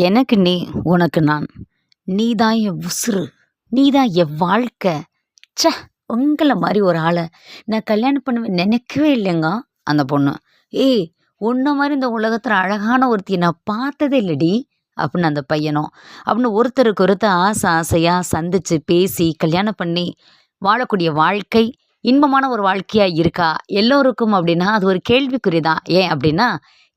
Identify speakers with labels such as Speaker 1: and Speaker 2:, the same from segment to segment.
Speaker 1: எனக்கு நீ, உனக்கு நான். நீதான் என் உசுரு. நீதான் என் வாழ்க்கை. ச்சே! உங்கள மாரி ஒரு ஆள நான் கல்யாணம் பண்ணுவேன் நினைக்கவே இல்லைங்க. அந்த பொண்ணு. "ஏய்! உன்ன மாரி இந்த உலகத்துல அழகான ஒருத்திய நான் பார்த்ததே இல்லடி." அப்படின்னு அந்த பையனும். அப்படின்னு ஒருத்தருக்கு ஒருத்தர் ஆசை ஆசையா சந்திச்சு, பேசி, கல்யாணம் பண்ணி வாழக்கூடிய வாழ்க்கை இன்பமான ஒரு வாழ்க்கையா இருக்கா? எல்லோருக்கும் அப்படின்னா, அது ஒரு கேள்விக்குறி தான். ஏன் அப்படின்னா,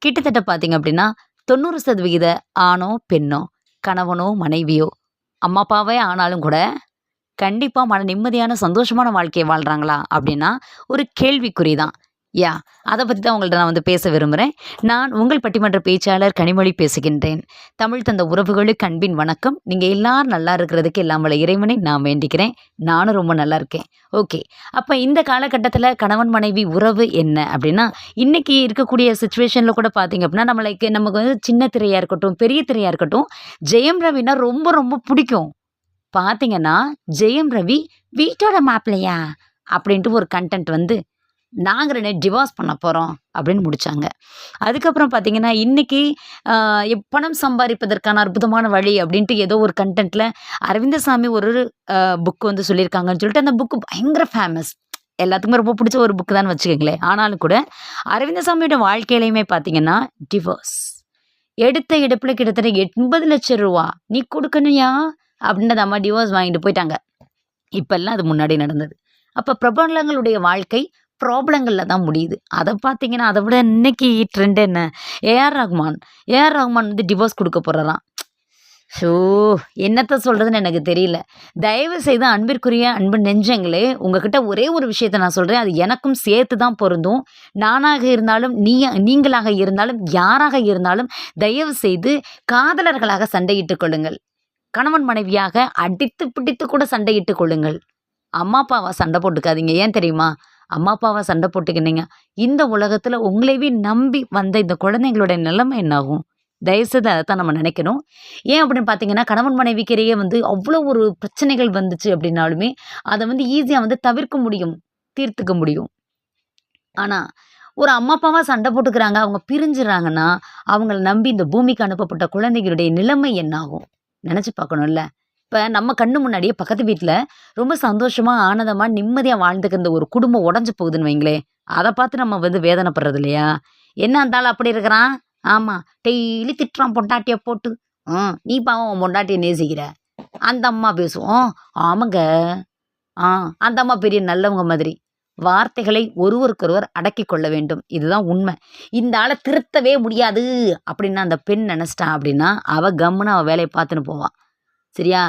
Speaker 1: கிட்டத்தட்ட பார்த்தீங்க அப்படின்னா, 90% ஆணோ, பெண்ணோ, கணவனோ, மனைவியோ, அம்மா, அப்பாவே ஆனாலும் கூட, கண்டிப்பா நிம்மதியான, சந்தோஷமான வாழ்க்கைய வாழ்றாங்களா? அப்படின்னா, ஒரு கேள்விக்குறி தான். அத பத்தி தான் உங்கள்ட்ட நான் வந்து பேச விரும்புறேன். நான் உங்கள் பட்டிமன்ற பேச்சாளர் கனிமொழி பேசுகின்றேன். தமிழ் தந்த உறவுகளுக்கு அன்பின் வணக்கம். நீங்க எல்லாரும் நல்லா இருக்கிறதுக்கு எல்லாம் வல்ல இறைவனை நான் வேண்டிக்கிறேன். நானும் ரொம்ப நல்லா இருக்கேன். ஓகே. அப்ப இந்த காலகட்டத்தில கணவன், மனைவி உறவு என்ன அப்படின்னா, இன்னைக்கு இருக்கக்கூடிய சிச்சுவேஷன்ல கூட பார்த்தீங்க அப்படின்னா, நமக்கு வந்து சின்ன திரையா இருக்கட்டும், பெரிய திரையா இருக்கட்டும், ஜெயம் ரவினா ரொம்ப ரொம்ப பிடிக்கும். பார்த்தீங்கன்னா, ஜெயம் ரவி வீட்டோட மாப்பிள்ளையா? அப்படின்ட்டு ஒரு கன்டென்ட் வந்து, நாங்க 2 டிவோர்ஸ் பண்ண போறோம் அப்படின்னு முடிச்சாங்க. அதுக்கப்புறம் பார்த்தீங்கன்னா, இன்னைக்கு பணம் சம்பாரிப்பதற்கான அற்புதமான வழி அப்படின்ட்டு ஏதோ ஒரு கன்டென்ட்ல அரவிந்தசாமி ஒரு புக் வந்து சொல்லியிருக்காங்கன்னு சொல்லிட்டு, அந்த புக் பயங்கர ஃபேமஸ். எல்லாத்துக்குமே ரொம்ப பிடிச்ச ஒரு புக் தான்னு வச்சுக்கங்களேன். ஆனாலும் கூட அரவிந்தசாமியோட வாழ்க்கையிலயுமே பார்த்தீங்கன்னா, டிவோர்ஸ். எடுத்த எடுப்புல கிட்டத்தட்ட ரூ. 80,00,000 நீ குடுக்கணும்யா அப்படின்னு அந்த அம்மா டிவோர்ஸ் வாங்கிட்டு போயிட்டாங்க. இப்பல்லாம் அது முன்னாடி நடந்தது. அப்ப பிரபலங்களுடைய வாழ்க்கை ப்ராப்ளங்கள்ல தான் முடியுது. அத பார்த்தீங்கன்னா, அத விட இன்னைக்கு ட்ரெண்ட் என்ன? ஏஆர் ரகுமான். ஏஆர் ரகுமான் வந்து டிவோர்ஸ் குடுக்க போறாராம். ஷோ! என்னத்த சொல்றதுன்னு எனக்கு தெரியல. தயவு செய்து அன்பிற்குரிய அன்பு நெஞ்சங்களே, உங்ககிட்ட ஒரே ஒரு விஷயத்த நான் சொல்றேன். அது எனக்கும் சேர்த்து தான் பொருந்தும். நானாக இருந்தாலும், நீங்களாக இருந்தாலும், யாராக இருந்தாலும் தயவு செய்து காதலர்களாக சண்டையிட்டுக் கொள்ளுங்கள். கணவன் மனைவியாக அடித்து பிடித்து கூட சண்டையிட்டுக் கொள்ளுங்கள். அம்மா, அப்பாவா சண்டை போட்டுக்காதீங்க. ஏன் தெரியுமா? அம்மா, அப்பாவா சண்டை போட்டுக்கினீங்க, இந்த உலகத்துல உங்களையவே நம்பி வந்த இந்த குழந்தைங்களோட நிலைமை என்ன ஆகும்? தயவுசெய்து அதத்தான் நம்ம நினைக்கணும். ஏன் அப்படின்னு பார்த்தீங்கன்னா, கணவன் மனைவிக்கிடையே வந்து அவ்வளோ ஒரு பிரச்சனைகள் வந்துச்சு அப்படின்னாலுமே, அத வந்து ஈஸியா வந்து தவிர்க்க முடியும். தீர்த்துக்க முடியும். ஆனா, ஒரு அம்மா, அப்பாவா சண்டை போட்டுக்கிறாங்க, அவங்க பிரிஞ்சுறாங்கன்னா, அவங்கள நம்பி இந்த பூமிக்கு அனுப்பப்பட்ட குழந்தைகளுடைய நிலைமை என்ன ஆகும்? நெனச்சு பார்க்கணும்ல. இப்ப நம்ம கண்ணு முன்னாடியே பக்கத்து வீட்ல ரொம்ப சந்தோஷமா, ஆனந்தமா, நிம்மதியா வாழ்ந்துக்கிருந்த ஒரு குடும்பம் உடைஞ்சு போகுதுன்னு வைங்களேன். அத பார்த்து நம்ம வந்து வேதனைப்படுறது இல்லையா? என்ன அந்த ஆள் அப்படி இருக்கிறான்? ஆமா. டெய்லி திட்டுறான் பொண்டாட்டிய போட்டு. நீ பாவம் உன் பொண்டாட்டிய நேசிக்கிற. அந்த அம்மா பேசும். ஆமாங்க. ஆ அந்த அம்மா பெரிய நல்லவங்க மாதிரி. வார்த்தைகளை ஒருவருக்கொருவர் அடக்கிக் கொள்ள வேண்டும். இதுதான் உண்மை. இந்த ஆள திருத்தவே முடியாது அப்படின்னு அந்த பெண் நெனச்சிட்டா அப்படின்னா, அவ கம்முனு அவ வேலைய பார்த்துன்னு போவா. சரியா?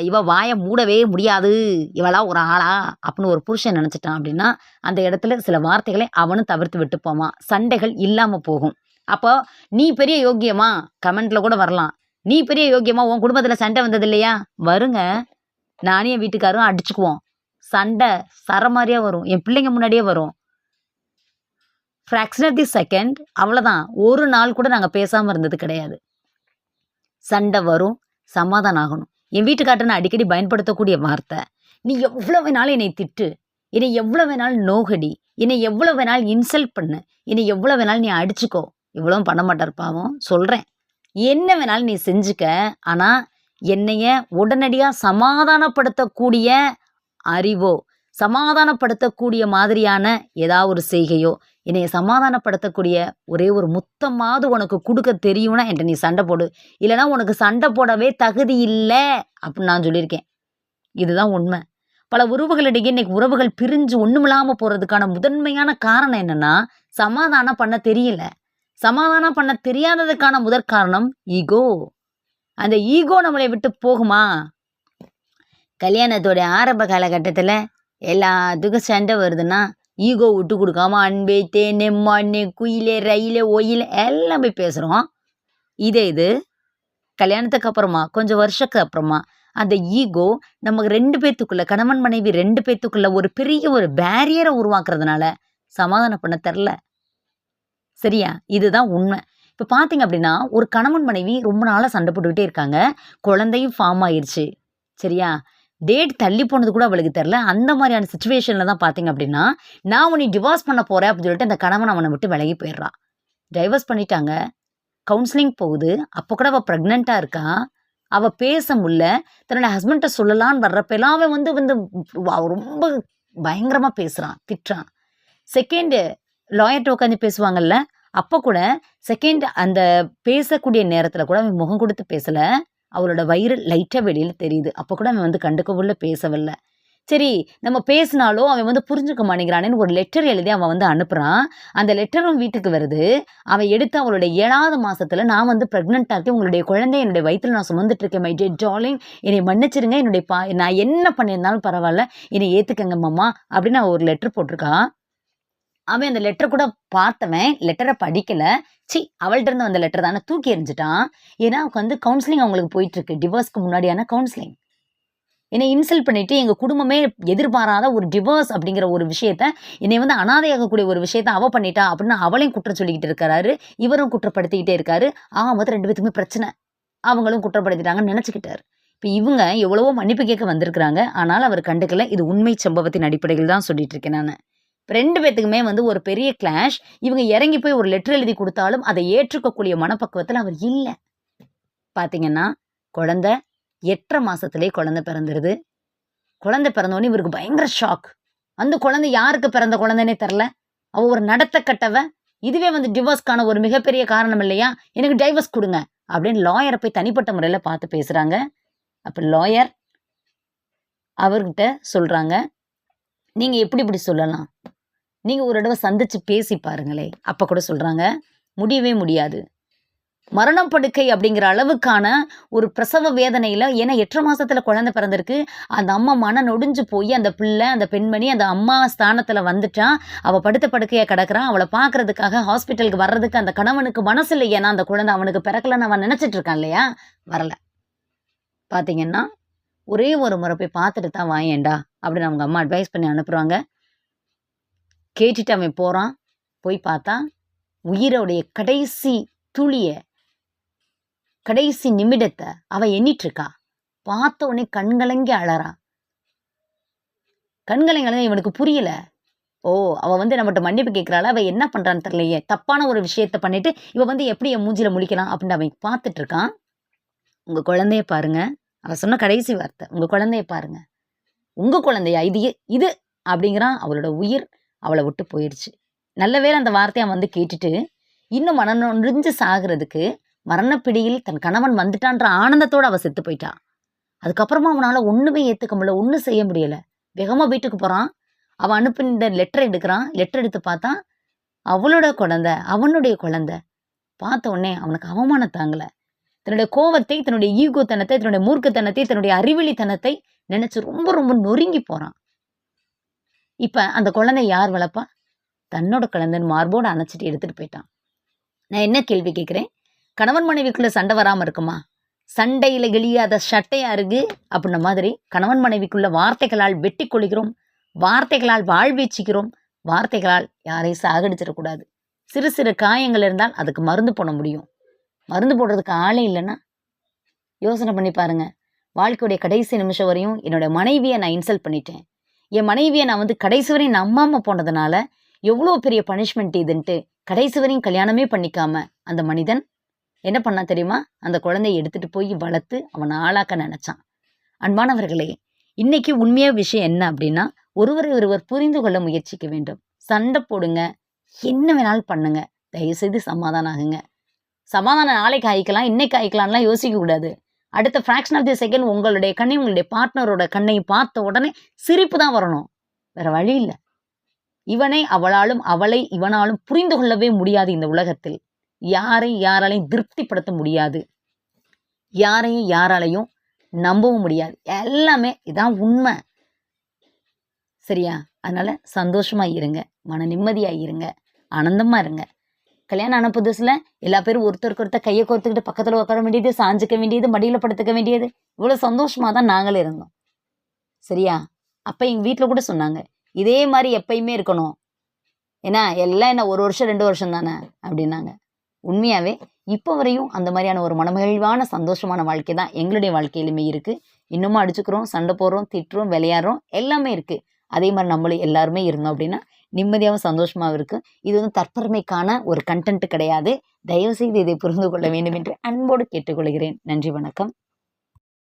Speaker 1: இவ வாய மூடவே முடியாது. இவளா ஒரு ஆளா? அப்படின்னு ஒரு புருஷன் நெனச்சுட்டான் அப்படின்னா, அந்த இடத்துல சில வார்த்தைகளை அவனும் தவிர்த்து விட்டு போவான். சண்டைகள் இல்லாம போகும். அப்போ, "நீ பெரிய யோக்கியமா?" கமெண்ட்ல கூட வரலாம். "நீ பெரிய யோக்கியமா? உன் குடும்பத்துல சண்டை வந்தது இல்லையா?" வருங்க. நானும் என் வீட்டுக்காரரும் அடிச்சுக்குவோம். சண்டை சரமாரியா வரும். என் பிள்ளைங்க முன்னாடியே வரும். ஃபிராக்ஷன் ஆஃப் தி செகண்ட் அவ்வளோதான். ஒரு நாள் கூட நாங்க பேசாம இருந்தது கிடையாது. சண்டை வரும். சமாதானம் ஆகணும். என் வீட்டுக்கார்ட்ட நான் அடிக்கடி பயன்படுத்தக்கூடிய வார்த்தை, "நீ எவ்வளோ வேணாலும் என்னை திட்டு. என்னை எவ்வளோ வேணாலும் நோகடி. என்னை எவ்வளோ வேணாலும் இன்சல்ட் பண்ணு. என்னை எவ்வளோ வேணாலும் நீ அடிச்சுக்கோ." இவ்வளவும் பண்ண மாட்டார் பாவம். சொல்றேன். என்ன வேணாலும் நீ செஞ்சுக்க. ஆனா, என்னைய உடனடியா சமாதானப்படுத்தக்கூடிய அறிவோ, சமாதானப்படுத்தக்கூடிய மாதிரியான ஏதாவது ஒரு செய்கையோ, என்னைய சமாதானப்படுத்தக்கூடிய ஒரே ஒரு முத்தமாவது உனக்கு குடுக்க தெரியும்னா என்ட்ட நீ சண்டை போடு. இல்லன்னா உனக்கு சண்டை போடவே தகுதி இல்ல அப்படின்னு நான் சொல்லியிருக்கேன். இதுதான் உண்மை. பல உறவுகளிடையே இன்னைக்கு உறவுகள் பிரிஞ்சு ஒண்ணுமில்லாம போறதுக்கான முதன்மையான காரணம் என்னன்னா, சமாதானம் பண்ண தெரியல. சமாதானம் பண்ண தெரியாததுக்கான முதற் காரணம் ஈகோ. அந்த ஈகோ நம்மளை விட்டு போகுமா? கல்யாணத்தோட ஆரம்ப காலகட்டத்துல எல்லாத்துக்கும் சண்டை வருதுன்னா, ஈகோ விட்டு குடுக்காம அன்பே, தேனே, மானே, குயிலே, ரயிலே, ஒயிலே எல்லாம் போய் பேசுறோம். இது கல்யாணத்துக்கு அப்புறமா, கொஞ்சம் வருஷத்துக்கு அப்புறமா, அந்த ஈகோ நமக்கு 2 பேத்துக்குள்ள, கணவன் மனைவி 2 பேத்துக்குள்ள ஒரு பெரிய ஒரு பேரியர உருவாக்குறதுனால, சமாதானம் பண்ண தெர்ல. சரியா? இதுதான் உண்மை. இப்ப பார்த்தீங்க அப்படின்னா, ஒரு கணவன் மனைவி ரொம்ப நாளா சண்டை போட்டுக்கிட்டே இருக்காங்க. குழந்தையும் ஃபார்ம் ஆயிருச்சு. சரியா? டேட் தள்ளி போனது கூட அவளுக்கு தெரியல. அந்த மாரியான சிச்சுவேஷன்ல தான் பார்த்தீங்க அப்படின்னா, நான் உன்னை டிவோர்ஸ் பண்ண போறேன் அப்படின்னு சொல்லிட்டு அந்த கணவன் அவன விட்டு விலகி போயிடுறான். டைவர்ஸ் பண்ணிட்டாங்க. கவுன்சிலிங் போகுது. அப்போ கூட அவள் ப்ரெக்னெண்ட்டாக இருக்கா. அவள் பேச முடியல. தன்னோட ஹஸ்பண்ட்ட சொல்லலான்னு வர்றப்பெல்லாம் அவன் வந்து வந்து ரொம்ப பயங்கரமாக பேசுகிறான், திட்டுறான். செகண்டு லாயர்கிட்ட உட்காந்து பேசுவாங்கல்ல, அப்போ கூட செகண்ட் அந்த பேசக்கூடிய நேரத்தில் கூட அவன் முகம் கொடுத்து பேசலை. அவளோட வயிறு லைட்டாக வெளியில் தெரியுது. அப்போ கூட அவன் வந்து கண்டுக்கவில்லை, பேசவில்லை. சரி நம்ம பேசினாலும் அவன் வந்து புரிஞ்சுக்க மாட்டேங்கிறானேன்னு ஒரு லெட்டர் எழுதி அவன் வந்து அனுப்புகிறான். அந்த லெட்டரும் வீட்டுக்கு வருது. அவன் எடுத்து அவளுடைய 7வது மாதத்தில் நான் வந்து ப்ரெக்னெண்ட்டாக இருக்கேன், உங்களுடைய குழந்தை என்னுடைய வயிற்றில் நான் சுமந்துட்டு இருக்கேன், மை டியர் டார்லிங், என்னை மன்னிச்சிருங்க, நான் என்ன பண்ணியிருந்தாலும் பரவாயில்ல, என்னை ஏற்றுக்கங்க மாமா அப்படின்னு அவன் ஒரு லெட்டர் போட்டிருக்கான். அவன் அந்த லெட்டர் கூட பார்த்தவன் லெட்டரை படிக்கலை. அவள்கிட்ட இருந்து வந்த லெட்டர் தானே தூக்கி எறிஞ்சிட்டான். ஏன்னா வந்து கவுன்சிலிங் அவங்களுக்கு போயிட்டுருக்கு, டிவோர்ஸ்க்கு முன்னாடியான கவுன்சிலிங். என்னை இன்சல்ட் பண்ணிட்டு எங்கள் குடும்பமே எதிர்பாராத ஒரு டிவோர்ஸ் அப்படிங்கிற ஒரு விஷயத்த, என்னை வந்து அனாதையாகக்கூடிய ஒரு விஷயத்த அவள் பண்ணிட்டா அப்படின்னு அவளையும் குற்றம் சொல்லிக்கிட்டு இருக்கிறாரு, இவரும் குற்றப்படுத்திக்கிட்டே இருக்காரு. மொத்தம் 2 பேத்துக்குமே பிரச்சனை. அவங்களும் குற்றப்படுத்திட்டாங்கன்னு நினச்சிக்கிட்டாரு. இப்போ இவங்க எவ்வளவோ மன்னிப்பு கேட்க வந்திருக்கிறாங்க, ஆனால் அவர் கண்டுக்கல. இது உண்மை சம்பவத்தின் அடிப்படையில் தான் சொல்லிட்டு இருக்கேன் நான். 2 பேத்துக்குமே வந்து ஒரு பெரிய கிளாஷ். இவங்க இறங்கி போய் ஒரு லெட்டர் எழுதி கொடுத்தாலும் அதை ஏற்றுக்கக்கூடிய மனப்பக்குவத்தில் அவர் இல்லை. பார்த்தீங்கன்னா குழந்தை 8.5 மாசத்திலே குழந்தை பிறந்துருது. குழந்தை பிறந்தோடனே இவருக்கு பயங்கர ஷாக். அந்த குழந்தை யாருக்கு பிறந்த குழந்தைனே தெரில. அவள் ஒரு நடத்த கட்டவ. இதுவே வந்து டிவோர்ஸ்க்கான ஒரு மிகப்பெரிய காரணம் இல்லையா? எனக்கு டைவர்ஸ் கொடுங்க அப்படின்னு லாயரை போய் தனிப்பட்ட முறையில் பார்த்து பேசுகிறாங்க. அப்போ லாயர் அவர்கிட்ட சொல்கிறாங்க, நீங்கள் இப்படி சொல்லலாம், நீங்கள் ஒரு தடவை சந்திச்சு பேசி பாருங்களே. அப்போ கூட சொல்கிறாங்க, முடியவே முடியாது. மரணம் படுக்கை அப்படிங்கிற அளவுக்கான ஒரு பிரசவ வேதனையில், ஏன்னா 8.5 மாசத்துல குழந்தை பிறந்திருக்கு. அந்த அம்மா மனம் நொடிஞ்சு போய் அந்த பிள்ளை, அந்த பெண்மணி அந்த அம்மா ஸ்தானத்தில் வந்துட்டா. அவள் படுத்த படுக்கையாக கிடக்கிறான். அவளை பார்க்கறதுக்காக ஹாஸ்பிட்டலுக்கு வர்றதுக்கு அந்த கணவனுக்கு மனசு இல்லை. ஏன்னா அந்த குழந்தை அவனுக்கு பிறக்கலன்னு அவன் நினச்சிட்டு இருக்கான் இல்லையா? வரல. பார்த்தீங்கன்னா ஒரே ஒரு முறை போய் பார்த்துட்டு தான் வாயேண்டா அப்படின்னு அவங்க அம்மா அட்வைஸ் பண்ணி அனுப்புகிறாங்க. கேட்டுட்டு அவன் போகிறான். போய் பார்த்தா உயிரோடைய கடைசி துளியை, கடைசி நிமிடத்தை அவன் எண்ணிட்டுருக்கா. பார்த்த உடனே கண்கலங்கி அழறா. கண்கலங்கி இவனுக்கு புரியல. அவள் வந்து நம்மகிட்ட மன்னிப்பு கேட்குறாள், அவள் என்ன பண்ணுறான்னு தெரியலையே, தப்பான ஒரு விஷயத்த பண்ணிட்டு இவன் வந்து எப்படி என் மூஞ்சில முழிக்கலாம் அப்படின்னு அவன் பார்த்துட்டு இருக்கான். உங்கள் குழந்தைய பாருங்க. அவள் சொன்ன கடைசி வார்த்தை, உங்கள் குழந்தைய பாருங்க. உங்கள் குழந்தையா இது அப்படிங்கிறான். அவளோட உயிர் அவளை விட்டு போயிடுச்சு. நல்ல வேளை அந்த வார்த்தையை அவன் வந்து கேட்டுட்டு இன்னும் மனநொடிஞ்சு சாகிறதுக்கு மரணப்பிடியில் தன் கணவன் வந்துட்டான்ற ஆனந்தத்தோடு அவள் செத்து போயிட்டா. அதுக்கப்புறமா அவனால் ஒன்றுமே ஏற்றுக்க முடியல, ஒன்றும் செய்ய முடியலை. வேகமாக வீட்டுக்கு போகிறான். அவன் அனுப்பின லெட்டர் எடுக்கிறான். லெட்டர் எடுத்து பார்த்தா அவளோட குழந்தை, அவனுடைய குழந்தை. பார்த்த உடனே அவனுக்கு அவமானம் தாங்கலை. தன்னுடைய கோவத்தை, தன்னுடைய ஈகோத்தனத்தை, தன்னுடைய மூர்க்கத்தனத்தை, தன்னுடைய அறிவிலித்தனத்தை நினச்சி ரொம்ப ரொம்ப நொறுங்கி போகிறான். இப்போ அந்த குழந்தை யார் வளர்ப்பா? தன்னோட குழந்தைன்னு மார்போடு அணைச்சிட்டு எடுத்துகிட்டு போயிட்டான். நான் என்ன கேள்வி கேட்குறேன்? கணவன் மனைவிக்குள்ளே சண்டை வராமல் இருக்குமா? சண்டையில் கிழியாத சட்டையா இருக்கு அப்படின்ன மாதிரி கணவன் மனைவிக்குள்ள வார்த்தைகளால் வெட்டி கொள்கிறோம், வார்த்தைகளால் வாழ்வீச்சிக்கிறோம், வார்த்தைகளால் யாரையும் சாகடிச்சிடக்கூடாது. சிறு சிறு காயங்கள் இருந்தால் அதுக்கு மருந்து போட முடியும். மருந்து போடுறதுக்கு ஆளே இல்லைன்னா யோசனை பண்ணி பாருங்க. வாழ்க்கையுடைய கடைசி நிமிஷம் வரையும் என்னோட மனைவியை நான் இன்சல்ட் பண்ணிட்டேன், என் மனைவியை நான் வந்து கடைசி வரையும் நம்பாமல் போனதுனால எவ்வளோ பெரிய பனிஷ்மெண்ட் இதுன்ட்டு கடைசி வரையும் கல்யாணமே பண்ணிக்காம அந்த மனிதன் என்ன பண்ணா தெரியுமா? அந்த குழந்தையை எடுத்துட்டு போய் வளர்த்து அவனை ஆளாக்க நினைச்சான். அன்பானவர்களே, இன்னைக்கு உண்மையான விஷயம் என்ன அப்படின்னா, ஒருவரை ஒருவர் புரிந்து கொள்ள முயற்சிக்க வேண்டும். சண்டை போடுங்க, என்ன வேணாலும் பண்ணுங்க, தயவுசெய்து சமாதானம் ஆகுங்க. சமாதானம் நாளைக்கு ஆயிக்கலாம், இன்னைக்கு ஆயிக்கலாம்லாம் யோசிக்க கூடாது. அடுத்த ஃப்ராக்ஷன் ஆஃப் தி செகண்ட் உங்களுடைய கண்ணையும் உங்களுடைய பார்ட்னரோட கண்ணையும் பார்த்த உடனே சிரிப்பு தான் வரணும், வேற வழி இல்லை. இவனை அவளாலும் அவளை இவனாலும் புரிந்து கொள்ளவே முடியாது. இந்த உலகத்தில் யாராலையும் திருப்திப்படுத்த முடியாது, யாரையும் யாராலையும் நம்பவும் முடியாது. எல்லாமே இதான் உண்மை, சரியா? அதனால சந்தோஷமா இருங்க, மன நிம்மதியா இருங்க, ஆனந்தமா இருங்க. கல்யாணம் ஆன புதுசுல எல்லா பேரும் ஒருத்தருக்கு ஒருத்தர் கையை கோர்த்துக்கிட்டு பக்கத்துல உட்கார வேண்டியது, சாஞ்சிக்க வேண்டியது, மடியில படுத்துக்க வேண்டியது, இவ்வளவு சந்தோஷமா தான் நாங்களே இருந்தோம், சரியா? அப்ப எங்க வீட்டுல கூட சொன்னாங்க, இதே மாதிரி எப்பயுமே இருக்கணும், ஏன்னா எல்லாம் என்ன 1 வருஷம் 2 வருஷம் தானே அப்படின்னாங்க. உண்மையாகவே இப்போ வரையும் அந்த மாதிரியான ஒரு மனமகிழ்வான சந்தோஷமான வாழ்க்கை தான் எங்களுடைய வாழ்க்கையிலுமே இருக்குது. இன்னுமும் அடிச்சுக்கிறோம், சண்டை போடுறோம், திட்டுறோம், விளையாடுறோம், எல்லாமே இருக்குது. அதே மாதிரி நம்மளும் எல்லாருமே இருந்தோம் அப்படின்னா நிம்மதியாகவும் சந்தோஷமாகவும் இருக்கும். இது வந்து தற்பெருமைக்கான ஒரு கண்டென்ட் கிடையாது. தயவுசெய்து இதை புரிந்து கொள்ள வேண்டும் என்று அன்போடு கேட்டுக்கொள்கிறேன். நன்றி, வணக்கம்.